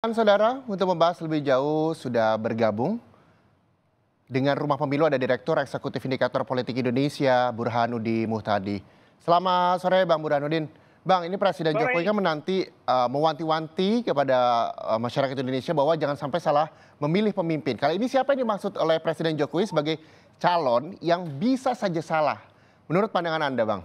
Saudara, untuk membahas lebih jauh sudah bergabung dengan Rumah Pemilu ada Direktur Eksekutif Indikator Politik Indonesia, Burhanuddin Muhtadi. Selamat sore Bang Burhanuddin. Bang, ini Presiden Jokowi Sore. kan mewanti-wanti kepada masyarakat Indonesia bahwa jangan sampai salah memilih pemimpin. Kali ini siapa yang dimaksud oleh Presiden Jokowi sebagai calon yang bisa saja salah? Menurut pandangan Anda, Bang?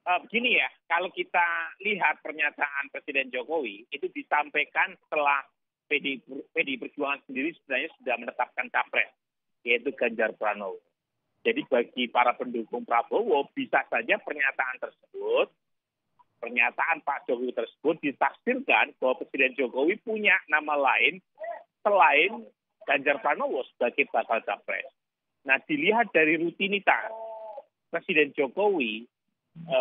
Begini ya, kalau kita lihat pernyataan Presiden Jokowi itu disampaikan setelah PDI Perjuangan sendiri sebenarnya sudah menetapkan capres, yaitu Ganjar Pranowo. Jadi bagi para pendukung Prabowo bisa saja pernyataan Pak Jokowi tersebut ditafsirkan bahwa Presiden Jokowi punya nama lain selain Ganjar Pranowo sebagai bakal capres. Nah, dilihat dari rutinitas Presiden Jokowi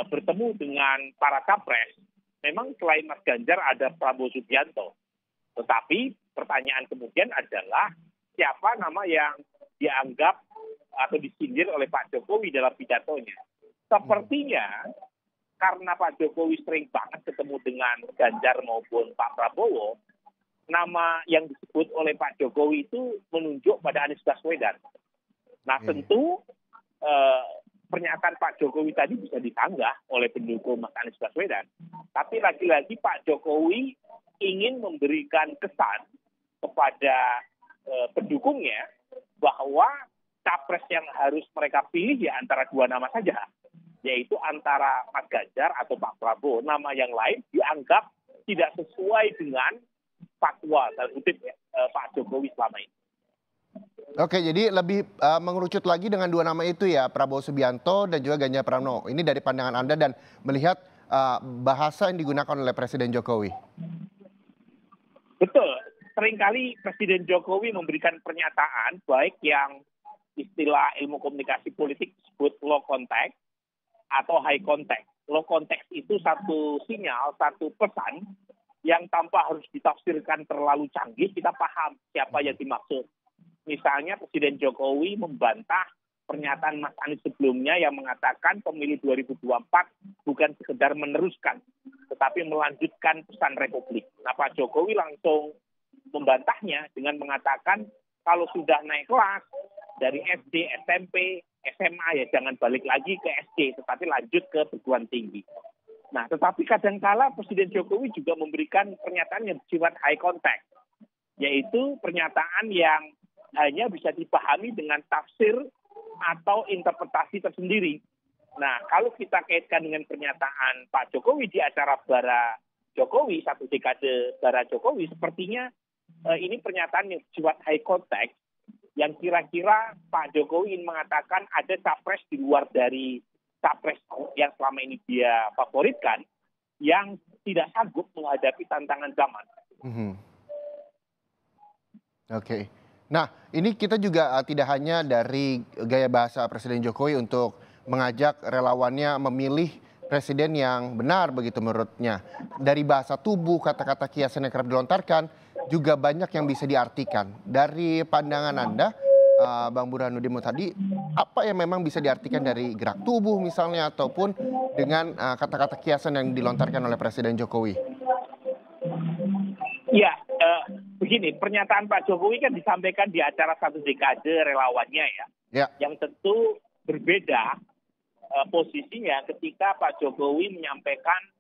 bertemu dengan para capres, memang selain Mas Ganjar ada Prabowo Subianto. Tetapi pertanyaan kemudian adalah siapa nama yang dianggap atau disindir oleh Pak Jokowi dalam pidatonya. Sepertinya karena Pak Jokowi sering banget ketemu dengan Ganjar maupun Pak Prabowo, nama yang disebut oleh Pak Jokowi itu menunjuk pada Anies Baswedan. Nah, tentu pernyataan Pak Jokowi tadi bisa disanggah oleh pendukung Mas Anies Baswedan. Tapi lagi-lagi Pak Jokowi ingin memberikan kesan kepada pendukungnya bahwa capres yang harus mereka pilih ya antara dua nama saja, yaitu antara Mas Ganjar atau Pak Prabowo. Nama yang lain dianggap tidak sesuai dengan fatwa dalam kutip Pak Jokowi selama ini. Oke, jadi lebih mengerucut lagi dengan dua nama itu ya, Prabowo Subianto dan juga Ganjar Pranowo. Ini dari pandangan Anda dan melihat bahasa yang digunakan oleh Presiden Jokowi. Betul, seringkali Presiden Jokowi memberikan pernyataan baik yang istilah ilmu komunikasi politik disebut low context atau high context. Low context itu satu sinyal, satu pesan yang tanpa harus ditafsirkan terlalu canggih, kita paham siapa yang dimaksud. Misalnya Presiden Jokowi membantah pernyataan Mas Anies sebelumnya yang mengatakan pemilu 2024 bukan sekedar meneruskan, tetapi melanjutkan pesan Republik. Nah, Pak Jokowi langsung membantahnya dengan mengatakan kalau sudah naik kelas dari SD, SMP, SMA ya jangan balik lagi ke SD, tetapi lanjut ke perguruan tinggi. Nah, tetapi kadangkala Presiden Jokowi juga memberikan pernyataan yang bersifat high context, yaitu pernyataan yang hanya bisa dipahami dengan tafsir atau interpretasi tersendiri. Nah, kalau kita kaitkan dengan pernyataan Pak Jokowi di acara Bara Jokowi, satu dekade Bara Jokowi, sepertinya ini pernyataan yang bersifat high context, yang kira-kira Pak Jokowi ingin mengatakan ada capres di luar dari capres yang selama ini dia favoritkan, yang tidak sanggup menghadapi tantangan zaman. Oke. Nah, ini kita juga tidak hanya dari gaya bahasa Presiden Jokowi untuk mengajak relawannya memilih presiden yang benar begitu menurutnya. Dari bahasa tubuh, kata-kata kiasan yang kerap dilontarkan juga banyak yang bisa diartikan. Dari pandangan Anda, Bang Burhanuddin Muhtadi, apa yang memang bisa diartikan dari gerak tubuh misalnya ataupun dengan kata-kata kiasan yang dilontarkan oleh Presiden Jokowi? Ya, begini, pernyataan Pak Jokowi kan disampaikan di acara satu dekade relawannya ya, Ya, yang tentu berbeda posisinya ketika Pak Jokowi menyampaikan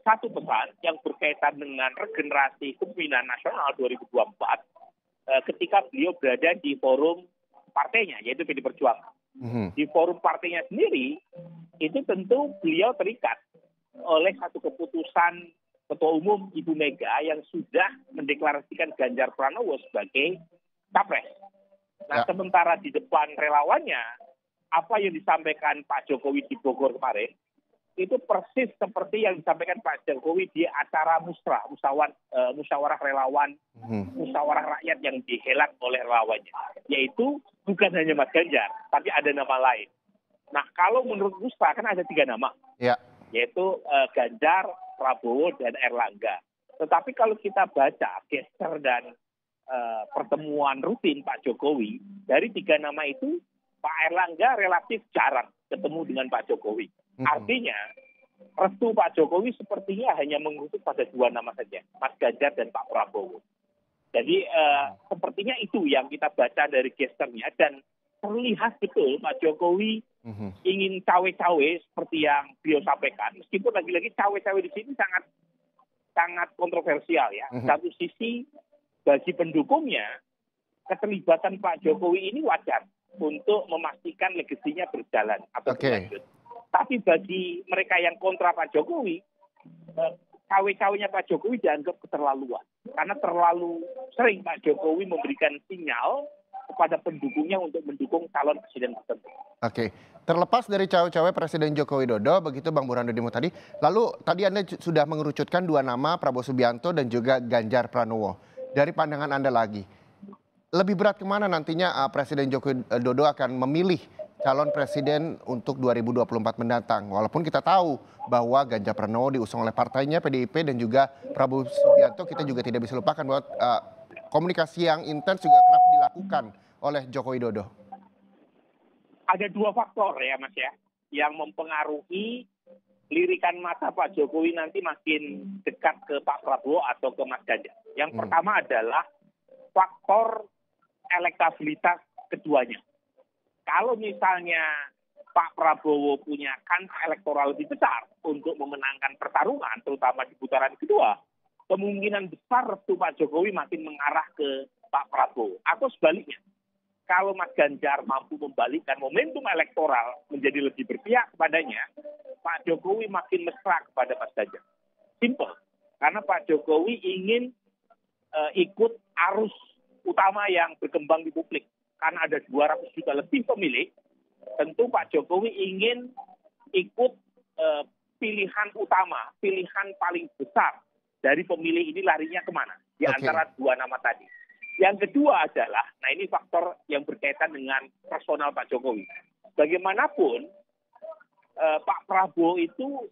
satu pesan yang berkaitan dengan regenerasi kepemimpinan nasional 2024 ketika beliau berada di forum partainya, yaitu PD Perjuangan. mhm, Di forum partainya sendiri, itu tentu beliau terikat oleh satu keputusan Ketua Umum Ibu Mega yang sudah mendeklarasikan Ganjar Pranowo sebagai capres. Nah, ya, sementara di depan relawannya, apa yang disampaikan Pak Jokowi di Bogor kemarin, itu persis seperti yang disampaikan Pak Jokowi di acara musyawarah relawan, mhm, musyawarah rakyat yang dihelat oleh relawannya. Yaitu bukan hanya Mas Ganjar, tapi ada nama lain. Nah, kalau menurut Musta kan ada 3 nama, ya, yaitu Ganjar, Prabowo, dan Erlangga. Tetapi kalau kita baca gesture dan pertemuan rutin Pak Jokowi, dari 3 nama itu Pak Erlangga relatif jarang ketemu dengan Pak Jokowi. mhm, Artinya restu Pak Jokowi sepertinya hanya mengerucut pada dua nama saja, Mas Ganjar dan Pak Prabowo. Jadi sepertinya itu yang kita baca dari gesternya dan terlihat betul Pak Jokowi ingin cawe-cawe seperti yang beliau sampaikan. Meskipun lagi-lagi cawe-cawe di sini sangat sangat kontroversial ya. Satu sisi bagi pendukungnya keterlibatan Pak Jokowi ini wajar untuk memastikan legasinya berjalan atau berlanjut. Tapi bagi mereka yang kontra Pak Jokowi, cawe-cawenya Pak Jokowi dianggap keterlaluan. Karena terlalu sering Pak Jokowi memberikan sinyal kepada pendukungnya untuk mendukung calon presiden tertentu. Oke, terlepas dari cawe-cawe Presiden Joko Widodo, begitu Bang Burhanuddin Muhtadi, lalu tadi Anda sudah mengerucutkan dua nama, Prabowo Subianto dan juga Ganjar Pranowo. Dari pandangan Anda lagi, lebih berat kemana nantinya Presiden Joko Widodo akan memilih calon presiden untuk 2024 mendatang? Walaupun kita tahu bahwa Ganjar Pranowo diusung oleh partainya PDIP dan juga Prabowo Subianto, kita juga tidak bisa lupakan bahwa komunikasi yang intens juga kerap dilakukan oleh Joko Widodo. Ada dua faktor ya Mas ya, yang mempengaruhi lirikan mata Pak Jokowi nanti makin dekat ke Pak Prabowo atau ke Mas Ganjar. Yang pertama adalah faktor elektabilitas keduanya. Kalau misalnya Pak Prabowo punya kans elektoral lebih besar untuk memenangkan pertarungan, terutama di putaran kedua, kemungkinan besar restu Pak Jokowi makin mengarah ke Pak Prabowo. Atau sebaliknya, kalau Mas Ganjar mampu membalikkan momentum elektoral menjadi lebih berpihak kepadanya, Pak Jokowi makin mesra kepada Mas Ganjar. Simple. Karena Pak Jokowi ingin ikut arus utama yang berkembang di publik. Karena ada 200 juta lebih pemilih, tentu Pak Jokowi ingin ikut pilihan utama, pilihan paling besar dari pemilih ini larinya kemana? Di antara dua nama tadi. Yang kedua adalah, nah ini faktor yang berkaitan dengan personal Pak Jokowi. Bagaimanapun, Pak Prabowo itu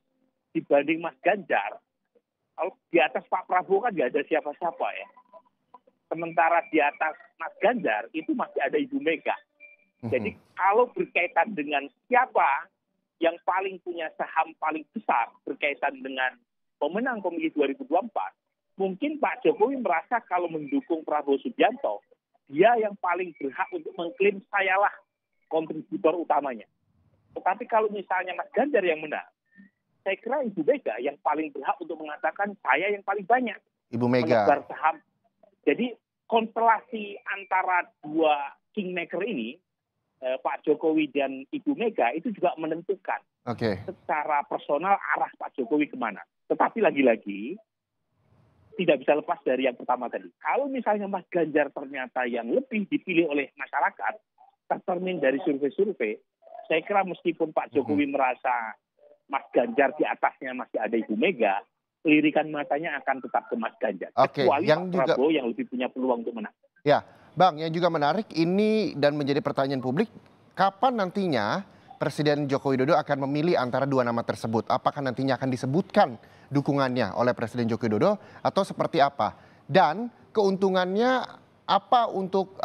dibanding Mas Ganjar, kalau di atas Pak Prabowo kan nggak ada siapa-siapa ya. Sementara di atas Mas Ganjar itu masih ada Ibu Mega. Jadi kalau berkaitan dengan siapa yang paling punya saham paling besar berkaitan dengan pemenang pemilu 2024, mungkin Pak Jokowi merasa kalau mendukung Prabowo Subianto, dia yang paling berhak untuk mengklaim sayalah kontributor utamanya. Tetapi kalau misalnya Mas Ganjar yang menang, saya kira Ibu Mega yang paling berhak untuk mengatakan saya yang paling banyak Ibu Mega menebar saham. Jadi konstelasi antara dua kingmaker ini, Pak Jokowi dan Ibu Mega, itu juga menentukan secara personal arah Pak Jokowi kemana. Tetapi lagi-lagi, tidak bisa lepas dari yang pertama tadi. Kalau misalnya Mas Ganjar ternyata yang lebih dipilih oleh masyarakat, tercermin dari survei-survei, saya kira meskipun Pak Jokowi merasa Mas Ganjar di atasnya masih ada Ibu Mega, lirikan matanya akan tetap ke Mas Ganjar. Kecuali Pak Prabowo yang lebih punya peluang untuk menang. Ya, Bang, yang juga menarik ini dan menjadi pertanyaan publik, kapan nantinya Presiden Joko Widodo akan memilih antara dua nama tersebut? Apakah nantinya akan disebutkan dukungannya oleh Presiden Joko Widodo atau seperti apa? Dan keuntungannya apa untuk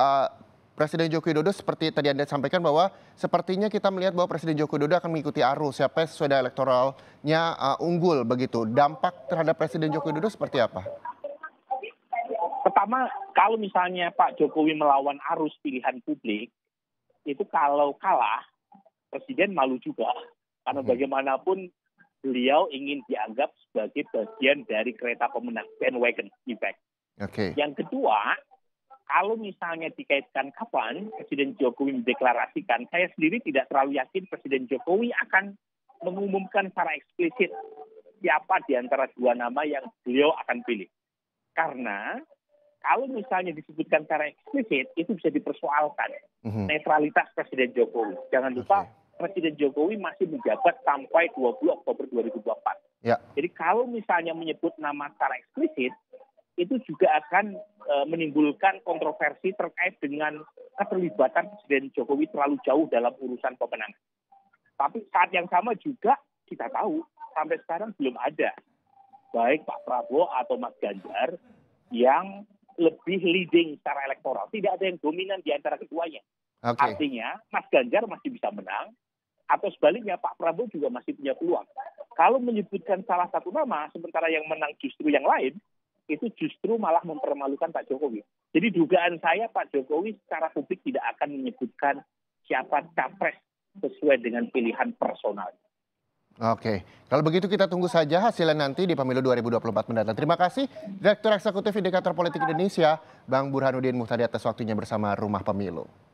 Presiden Joko Widodo, seperti tadi Anda sampaikan bahwa sepertinya kita melihat bahwa Presiden Joko Widodo akan mengikuti arus siapa sesuai elektoralnya unggul begitu. Dampak terhadap Presiden Joko Widodo seperti apa? Pertama, kalau misalnya Pak Jokowi melawan arus pilihan publik, itu kalau kalah, Presiden malu juga. Karena bagaimanapun beliau ingin dianggap sebagai bagian dari kereta pemenang, bandwagon effect. Yang kedua, kalau misalnya dikaitkan kapan Presiden Jokowi mendeklarasikan, saya sendiri tidak terlalu yakin Presiden Jokowi akan mengumumkan secara eksplisit siapa di antara dua nama yang beliau akan pilih. Karena kalau misalnya disebutkan secara eksplisit, itu bisa dipersoalkan netralitas Presiden Jokowi. Jangan lupa Presiden Jokowi masih menjabat sampai 20 Oktober 2024. Jadi kalau misalnya menyebut nama secara eksplisit, itu juga akan menimbulkan kontroversi terkait dengan keterlibatan Presiden Jokowi terlalu jauh dalam urusan pemenangan. Tapi saat yang sama juga kita tahu sampai sekarang belum ada baik Pak Prabowo atau Mas Ganjar yang lebih leading secara elektoral. Tidak ada yang dominan di antara keduanya. Artinya Mas Ganjar masih bisa menang, atau sebaliknya Pak Prabowo juga masih punya peluang. Kalau menyebutkan salah satu nama, sementara yang menang justru yang lain, itu justru malah mempermalukan Pak Jokowi. Jadi dugaan saya Pak Jokowi secara publik tidak akan menyebutkan siapa capres sesuai dengan pilihan personal. Oke, kalau begitu kita tunggu saja hasilnya nanti di pemilu 2024 mendatang. Terima kasih Direktur Eksekutif Indikator Politik Indonesia, Bang Burhanuddin Muhtadi atas waktunya bersama Rumah Pemilu.